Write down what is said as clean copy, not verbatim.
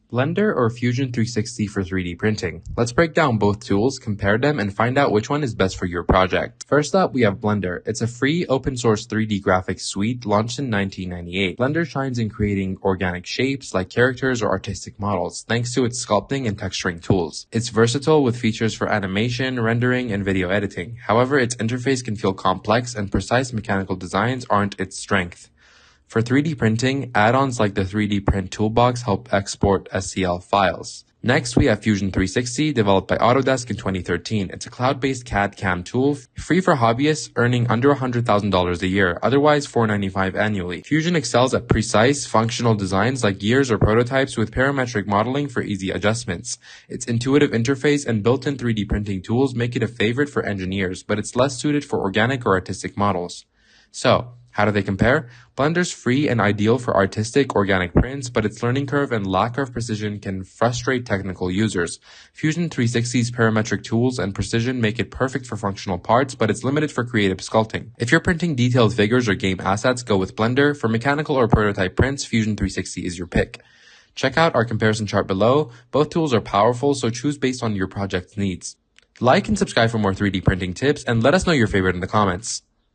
Blender or Fusion 360 for 3D printing. Let's break down both tools, compare them, and find out which one is best for your project. First up, we have Blender. It's a free open-source 3D graphics suite launched in 1998. Blender shines in creating organic shapes like characters or artistic models, thanks to its sculpting and texturing tools. It's versatile with features for animation, rendering, and video editing. However, its interface can feel complex and precise mechanical designs aren't its strength. For 3D printing, add-ons like the 3D Print Toolbox help export STL files. Next, we have Fusion 360, developed by Autodesk in 2013. It's a cloud-based CAD/CAM tool, free for hobbyists earning under $100,000 a year, otherwise $495 annually. Fusion excels at precise, functional designs like gears or prototypes with parametric modeling for easy adjustments. Its intuitive interface and built-in 3D printing tools make it a favorite for engineers, but it's less suited for organic or artistic models. So, how do they compare? Blender's free and ideal for artistic, organic prints, but its learning curve and lack of precision can frustrate technical users. Fusion 360's parametric tools and precision make it perfect for functional parts, but it's limited for creative sculpting. If you're printing detailed figures or game assets, go with Blender. For mechanical or prototype prints, Fusion 360 is your pick. Check out our comparison chart below. Both tools are powerful, so choose based on your project's needs. Like and subscribe for more 3D printing tips, and let us know your favorite in the comments.